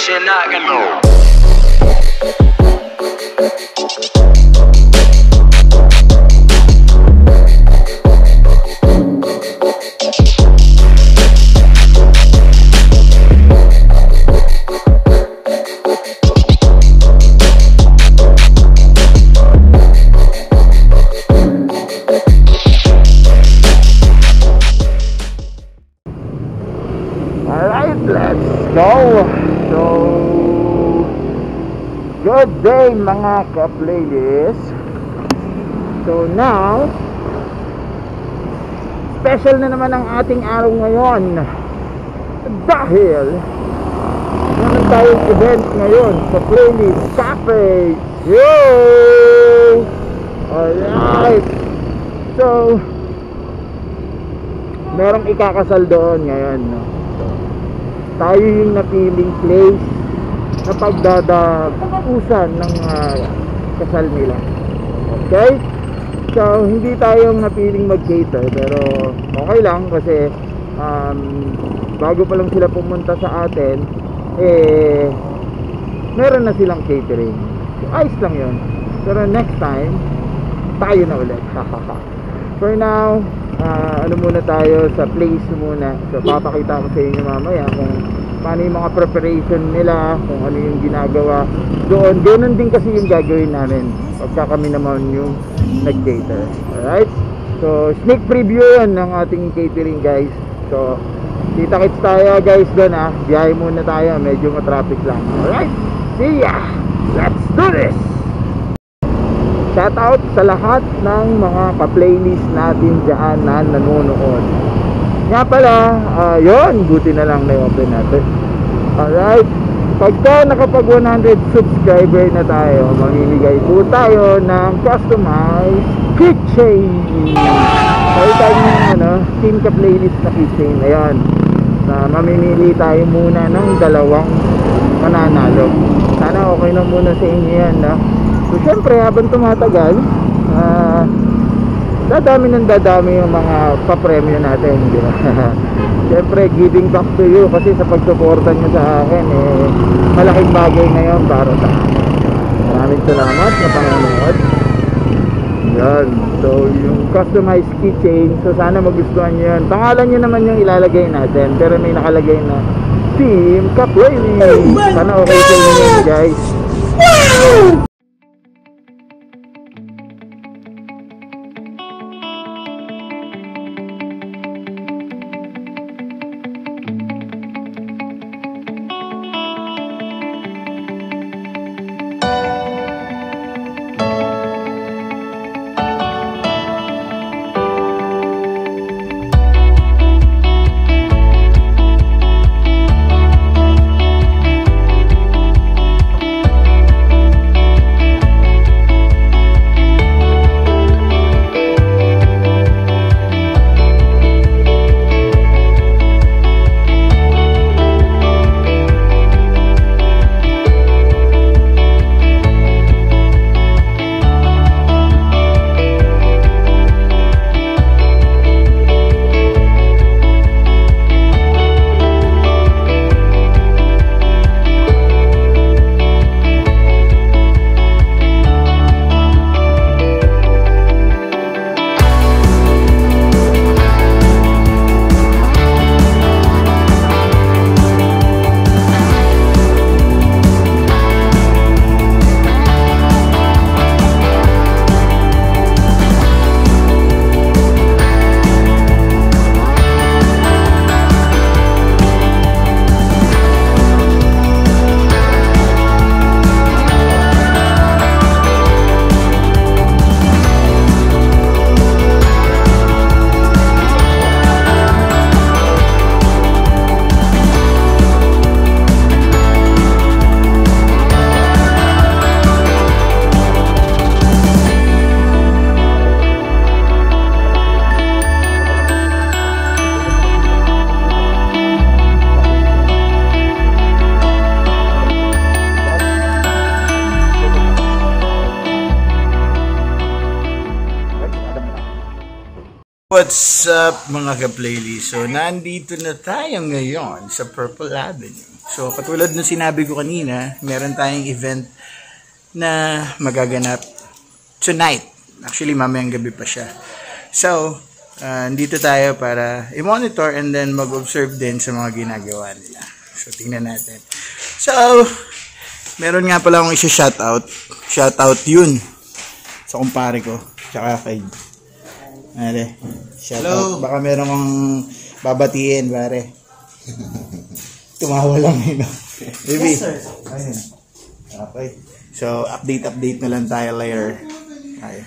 shit not gonna. Let's go! So, good day mga ka-playlist. So now, special na naman ang ating araw ngayon dahil meron tayong event ngayon sa Playlist Cafe. Yo! Alright! So, merong ikakasal doon ngayon, no? Tayo yung napiling place na pagdadapusan ng kasal nila. Okay? So, hindi tayong napiling mag-cater, pero okay lang kasi bago pa lang sila pumunta sa atin, meron na silang catering. So, ayos lang yun. Pero next time, tayo na ulit. For now, ano muna tayo sa place muna. So papakita ko sa inyo mamaya kung paano yung mga preparation nila, kung ano yung ginagawa doon. Ganun din kasi yung gagawin namin pagka kami naman yung nag-cater. Alright? So sneak preview yun ng ating catering, guys. So kita-kits tayo guys doon, ha. Biyahe muna tayo, medyo matraffic lang. Alright? See ya! Let's do this! Shout out sa lahat ng mga ka-playlist natin dyan na nanonood. Nga pala, yun, buti na lang na-open natin. Alright, pagka nakapag 100 subscriber na tayo, mamimigay po tayo ng customized keychain. Tayo tayo ng team ka-playlist na keychain. Ayan, mamimili tayo muna ng dalawang mananalo. Sana okay na muna sa inyo yan, no? So syempre habang tumatagal, dadami yung mga papremyo natin, di ba? Syempre giving back to you kasi sa pagsuporta nyo sa akin, malaking bagay na yun para sa akin. Maraming salamat sa panonood. Yan, so yung customized keychain, so sana magustuhan nyo yan. Pangalan nyo naman yung ilalagay natin, pero may nakalagay na Team Ka-Playlist. Sana okay sa inyo guys. Wow! What's up mga ka-playlist? So nandito na tayo ngayon sa Purple Avenue. So, katulad ng sinabi ko kanina, meron tayong event na magaganap tonight. Actually, mamayang gabi pa siya. So, dito tayo para i-monitor and then mag-observe din sa mga ginagawa nila. So, tingnan natin. So, meron nga pala akong isa-shoutout. Shoutout yun sa kumpare ko. Tsaka kay Mare. Shoutout. Baka meron kong babatiin, pare. Tumawa lang yun. Baby. Yes, sir. Ayun. Okay. So, update na lang tayo later. Okay.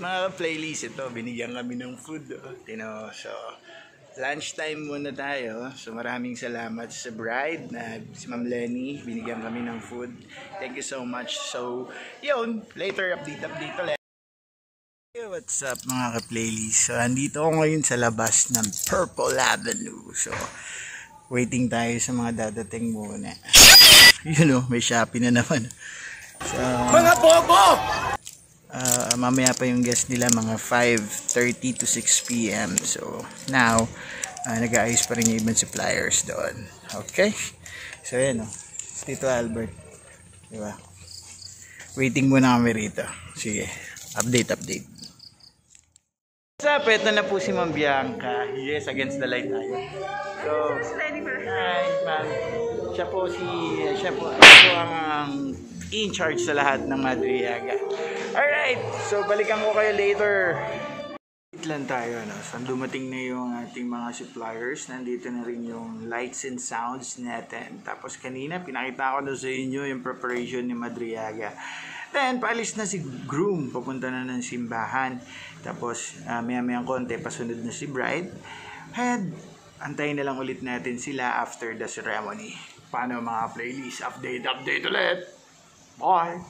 Mga playlist ito, binigyan kami ng food. So, lunchtime muna tayo. So, maraming salamat sa bride na si Ma'am Lenny. Binigyan kami ng food. Thank you so much. So, yun. Later, update ulit. Hey, what's up mga ka-playlist? So, andito ako ngayon sa labas ng Purple Avenue. So, waiting tayo sa mga dadating muna. May Shopee na naman. So, mga bobo! Mamaya pa yung guest nila mga 5:30 to 6 p.m. So now nag-aayos pa rin yung ibang suppliers doon. Okay, so yan Tito Albert, diba? Waiting muna kami rito. Sige, update. What's up? Ito na po si Ma'am Bianca. Yes, against the light tayo. So, hi ma'am. Siya po ang in charge sa lahat ng Madriaga. Alright, so balikan ko kayo later. Wait lang tayo, So, dumating na yung ating mga suppliers. Nandito na rin yung lights and sounds natin. Tapos kanina, pinakita ko na sa inyo yung preparation ni Madriaga. Then, paalis na si groom. Papunta na ng simbahan. Tapos, maya-mayang konti, pasunod na si bride. And, antayin na lang ulit natin sila after the ceremony. Paano mga playlist? Update ulit! Bye!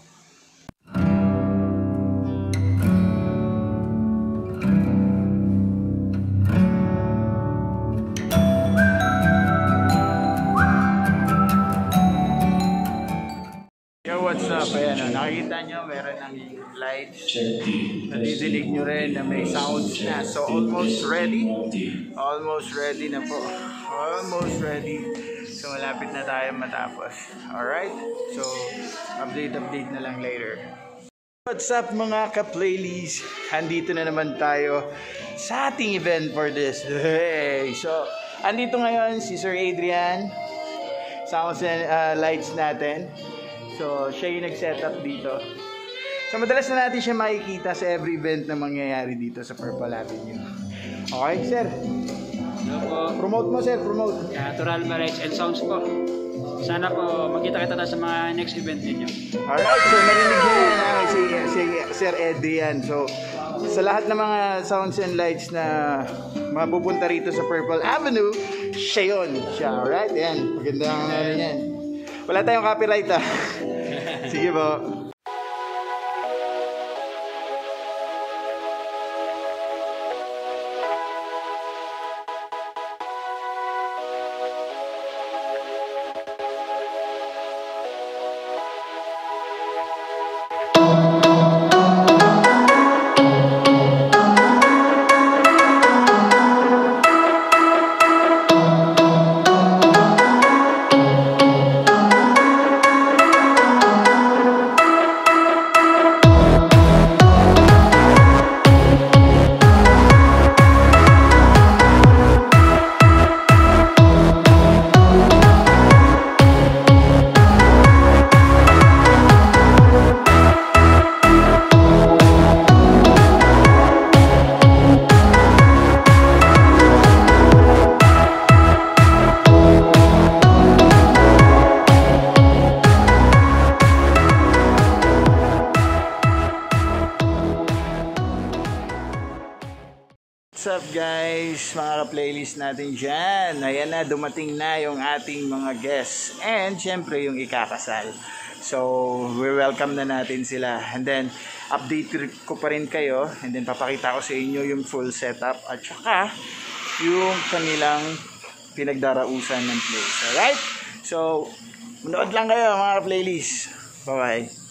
Yo, what's up? Ayan, nakikita nyo, meron ng lights. Nadidinig nyo rin na may sounds na. So, almost ready. Almost ready na po. Almost ready. So, malapit na tayo matapos. Alright? So, update na lang later. What's up mga ka-playlist? Andito na naman tayo sa ating event for this day. So, andito ngayon si Sir Adrian. Sounds and lights natin. So, siya yung nag-setup dito. So, madalas na natin siya makikita sa every event na mangyayari dito sa Purple Avenue. Okay, sir? Hello po. Promote mo, sir. Promote. Natural Lights and Sounds po. Sana po magkita-kita na sa mga next event ninyo. Alright, so narinig nyo yan si Sir Adrian. So, sa lahat ng mga sounds and lights na mapupunta rito sa Purple Avenue, siya yun. Alright, yan. Magandang yan. Wala tayong copyright Sige po. guys, mga ka-playlist natin dyan. Ayan na, dumating na yung ating mga guests. And syempre yung ikakasal. So, we welcome na natin sila. And then, update ko pa rin kayo. And then, papakita ko sa inyo yung full setup. At saka, yung kanilang pinagdarausan ng place. Alright? So, manood lang kayo mga ka-playlist. Bye-bye.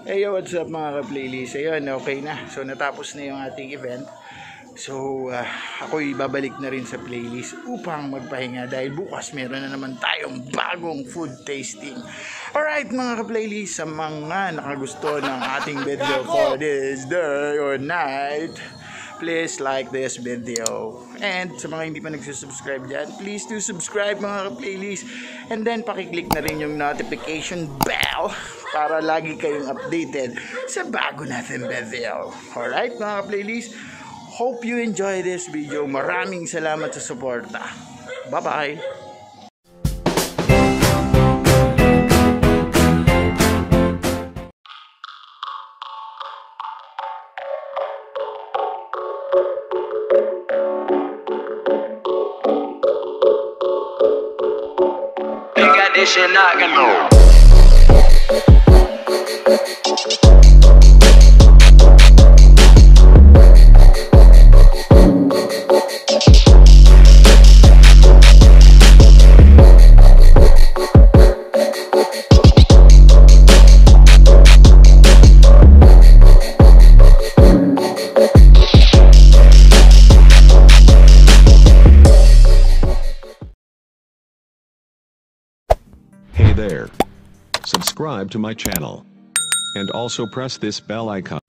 Hey, what's up mga ka-playlist? Ayun, okay na. So, natapos na yung ating event. So, ako'y babalik na rin sa playlist upang magpahinga dahil bukas meron na naman tayong bagong food tasting. Alright mga ka-playlist, sa mga nakagusto ng ating video for this day or night, please like this video. And sa mga hindi pa nagsusubscribe dyan, please do subscribe mga ka-playlist. And then pakiclick na rin yung notification bell para lagi kayong updated sa bago natin video. Alright mga ka-playlist, hope you enjoy this video. Maraming salamat sa suporta. Bye-bye! This shit not gonna Hey there. Subscribe to my channel. And also press this bell icon.